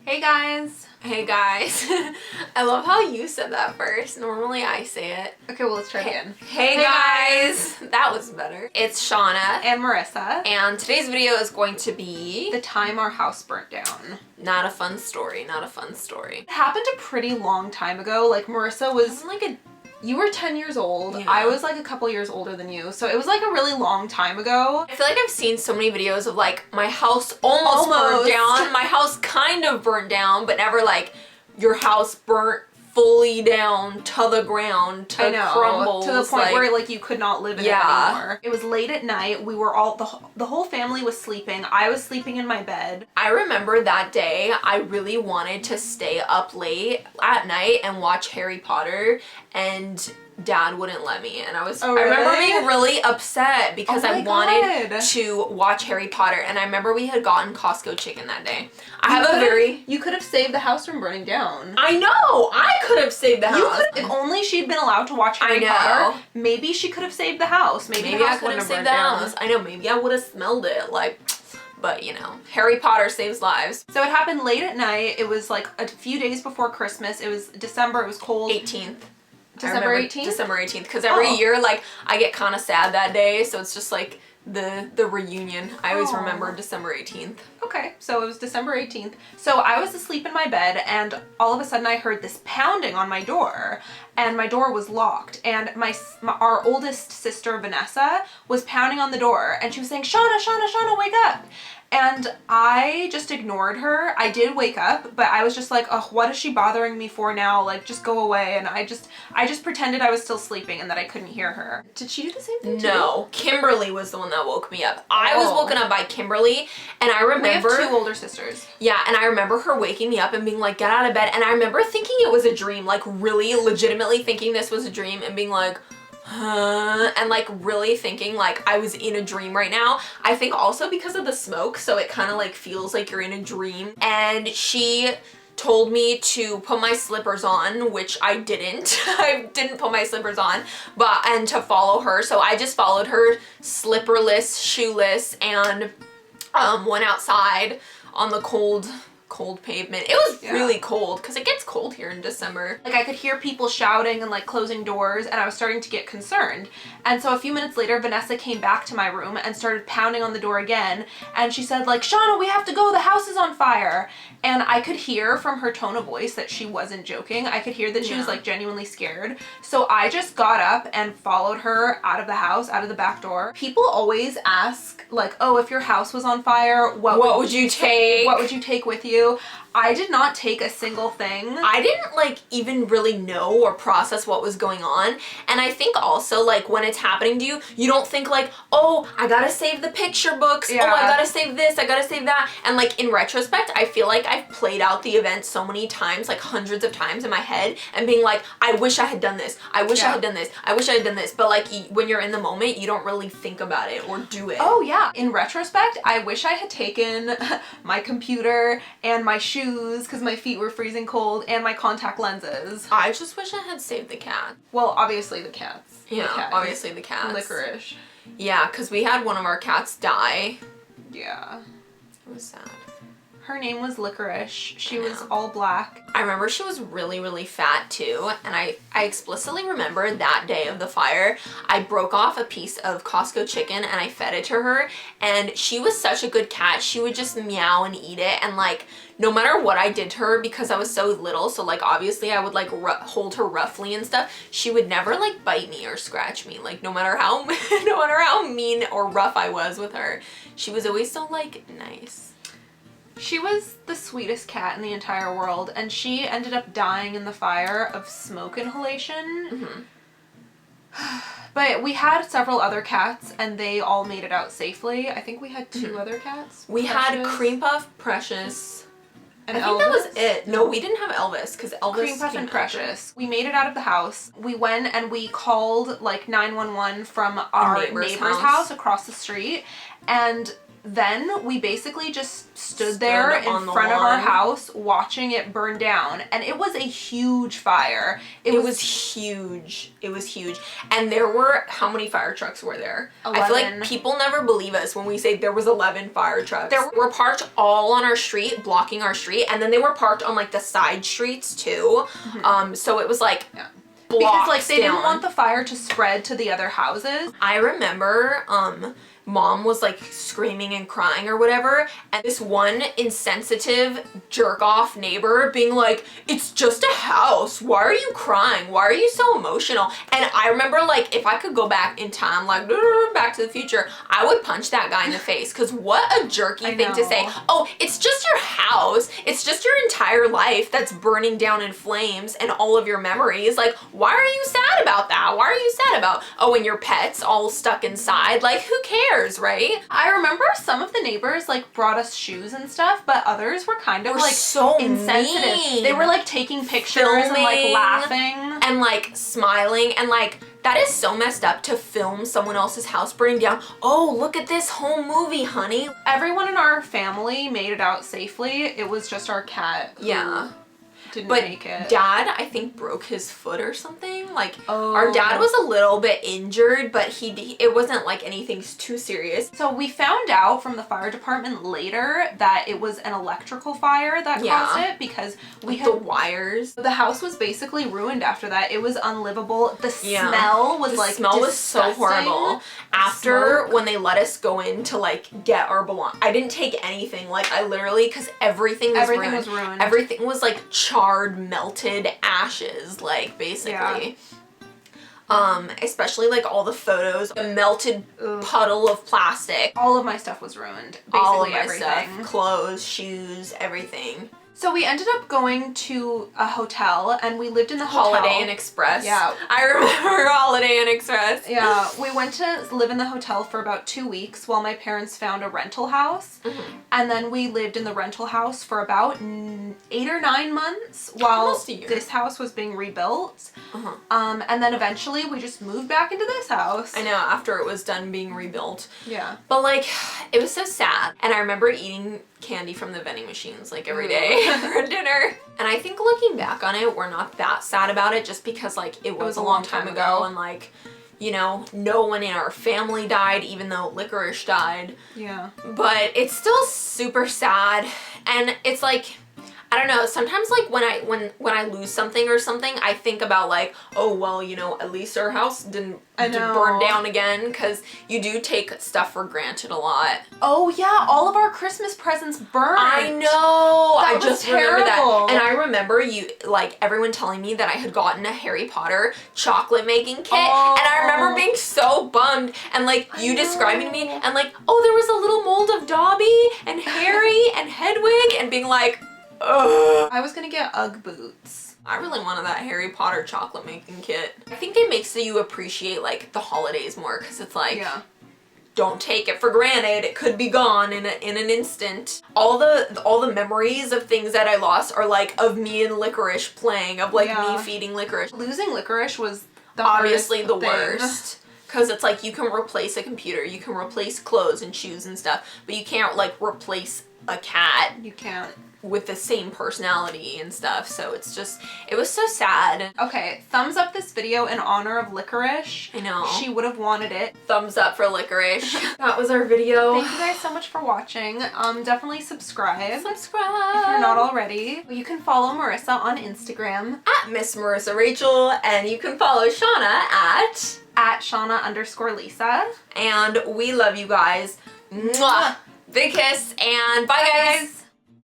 Hey guys. Hey guys. I love how you said that first. Normally I say it. Okay, well let's try it again. Hey guys. That was better. It's Shauna. And Marissa. And today's video is going to be... the time our house burnt down. Not a fun story. Not a fun story. It happened a pretty long time ago. Like Marissa was... You were 10 years old. Yeah. I was like a couple years older than you. So it was like a really long time ago. I feel like I've seen so many videos of like my house almost burnt down. My house kind of burnt down, but never like your house burnt fully down to the ground to crumble. To the point where like you could not live in it anymore. It was late at night. We were all, the whole family was sleeping. I was sleeping in my bed. I remember that day I really wanted to stay up late at night and watch Harry Potter, and Dad wouldn't let me, and I remember being really upset because I wanted to watch Harry Potter, and I remember we had gotten Costco chicken that day. You could have saved the house from burning down. I know! I could have saved the house. If only she'd been allowed to watch Harry Potter, maybe she could have saved the house. Maybe I could have saved the house. I know, maybe I would have smelled it, like... But, you know, Harry Potter saves lives. So it happened late at night. It was like a few days before Christmas. It was December. It was cold. 18th. December 18th? December 18th. Because every year, like, I get kind of sad that day. So it's just like the reunion. I always remember December 18th. Okay, so it was December 18th. So I was asleep in my bed, and all of a sudden I heard this pounding on my door, and my door was locked. And our oldest sister, Vanessa, was pounding on the door, and she was saying, Shauna, Shauna, Shauna, wake up. And I just ignored her. I did wake up, but I was just like, oh, what is she bothering me for now? Like, just go away. And I just pretended I was still sleeping and that I couldn't hear her. Did she do the same thing too? No, Kimberly was the one that woke me up. I was woken up by Kimberly, and I remember... We have two older sisters. Yeah, and I remember her waking me up and being like, get out of bed. And I remember thinking it was a dream, like really legitimately thinking this was a dream and being like, and like really thinking like I was in a dream right now. I think also because of the smoke, so it kind of like feels like you're in a dream. And she told me to put my slippers on, which I didn't. I didn't put my slippers on, and to follow her. So I just followed her slipperless, shoeless, and went outside on the cold pavement. It was really cold because it gets cold here in December. Like I could hear people shouting and like closing doors, and I was starting to get concerned. And so a few minutes later, Vanessa came back to my room and started pounding on the door again. And she said like, Shauna, we have to go. The house is on fire. And I could hear from her tone of voice that she wasn't joking. I could hear that she was like genuinely scared. So I just got up and followed her out of the house, out of the back door. People always ask like, oh, if your house was on fire, what would you take? What would you take with you? I did not take a single thing. I didn't like even really know or process what was going on. And I think also like when it's happening to you, you don't think like, oh, I gotta save the picture books. Oh, I gotta save this. I gotta save that. And like in retrospect, I feel like I've played out the event so many times, like hundreds of times in my head, and being like, I wish I had done this. I wish I had done this. I wish I had done this. But like when you're in the moment, you don't really think about it or do it. Oh yeah. In retrospect, I wish I had taken my computer and my shoes because my feet were freezing cold, and my contact lenses. I just wish I had saved the cat. Well, obviously the cats. Yeah, obviously the cats. Licorice. Yeah, because we had one of our cats die. Yeah. It was sad. Her name was Licorice. She was all black. I remember she was really, really fat too. And I explicitly remember that day of the fire, I broke off a piece of Costco chicken and I fed it to her. And she was such a good cat. She would just meow and eat it. And like, no matter what I did to her, because I was so little, so like obviously I would like hold her roughly and stuff, she would never like bite me or scratch me. Like no matter how mean or rough I was with her, she was always so like nice. She was the sweetest cat in the entire world, and she ended up dying in the fire of smoke inhalation. But we had several other cats, and they all made it out safely. I think we had two other cats. We had Cream Puff, Precious, and I think that was it. No, we didn't have Elvis, because Elvis Cream Puff and Precious. We made it out of the house. We went and we called like 911 from our neighbor's house across the street, and then we basically just stood there in on the front of our lawn. house watching it burn down. And it was a huge fire. It was huge. It was huge. And there were, how many fire trucks were there? 11. I feel like people never believe us when we say there was 11 fire trucks. They were parked all on our street, blocking our street, and then they were parked on like the side streets too. So it was like because like they down. didn't want the fire to spread to the other houses. I remember mom was like screaming and crying or whatever, and this one insensitive jerk off neighbor being like, it's just a house, why are you crying, why are you so emotional? And I remember, like, if I could go back in time, like Back to the Future, I would punch that guy in the face, because what a jerky thing to say. Oh, it's just your house, it's just your entire life that's burning down in flames and all of your memories. Like, why are you sad about that? Why are you sad about, oh, and your pets all stuck inside? Like, who cares? Right? I remember some of the neighbors like brought us shoes and stuff, but others were kind of like so insensitive. mean. They were like taking pictures and like laughing and like smiling, and like that is so messed up to film someone else's house burning down. Oh, look at this home movie, honey. Everyone in our family made it out safely. It was just our cat who didn't make it. Dad, I think, broke his foot or something. Like, our dad was a little bit injured, but it wasn't like anything too serious. So we found out from the fire department later that it was an electrical fire that caused it, because we had the wires. The house was basically ruined after that. It was unlivable. The smell was like smell was so disgusting. horrible. After when they let us go in to like get our belongings, I didn't take anything. Like, I literally, because everything was ruined. Everything was like charred, melted ashes, like, basically. Especially like all the photos, a melted puddle of plastic. All of my stuff was ruined. Basically all of my everything. stuff, clothes, shoes, everything. So we ended up going to a hotel, and we lived in the hotel. Holiday Inn Express. Yeah. I remember Holiday Inn Express. Yeah, we went to live in the hotel for about 2 weeks while my parents found a rental house. And then we lived in the rental house for about 8 or 9 months while Almost a year. this house was being rebuilt. And then eventually we just moved back into this house. I know, after it was done being rebuilt. Yeah. But like, it was so sad. And I remember eating candy from the vending machines like every day for dinner. And I think looking back on it, we're not that sad about it, just because like it was a long time ago, and like, you know, no one in our family died, even though Licorice died. Yeah. But it's still super sad. And it's like, I don't know, sometimes like when I lose something or something, I think about like, oh well, you know, at least our house didn't burn down again, because you do take stuff for granted a lot. Oh yeah, all of our Christmas presents burned. I know. That I was just terrible. remember that. And I remember everyone telling me that I had gotten a Harry Potter chocolate making kit. And I remember being so bummed, and like you describing to me, and like, oh, there was a little mold of Dobby and Harry and Hedwig, and being like, ugh. I was gonna get Ugg boots. I really wanted that Harry Potter chocolate making kit. I think it makes you appreciate like the holidays more, because it's like, don't take it for granted. It could be gone in an instant. All the memories of things that I lost are like of me and Licorice playing, of like me feeding Licorice. Losing Licorice was obviously the worst. Because it's like, you can replace a computer, you can replace clothes and shoes and stuff, but you can't like replace a cat. You can't. With the same personality and stuff, so it's just, it was so sad. Okay, thumbs up this video in honor of Licorice. I know. She would have wanted it. Thumbs up for Licorice. That was our video. Thank you guys so much for watching. Definitely subscribe. Subscribe. If you're not already. You can follow Marissa on Instagram. At Miss Marissa Rachel, and you can follow Shauna at Shauna_Lisa. And we love you guys. Mwah. Big kiss, and bye guys.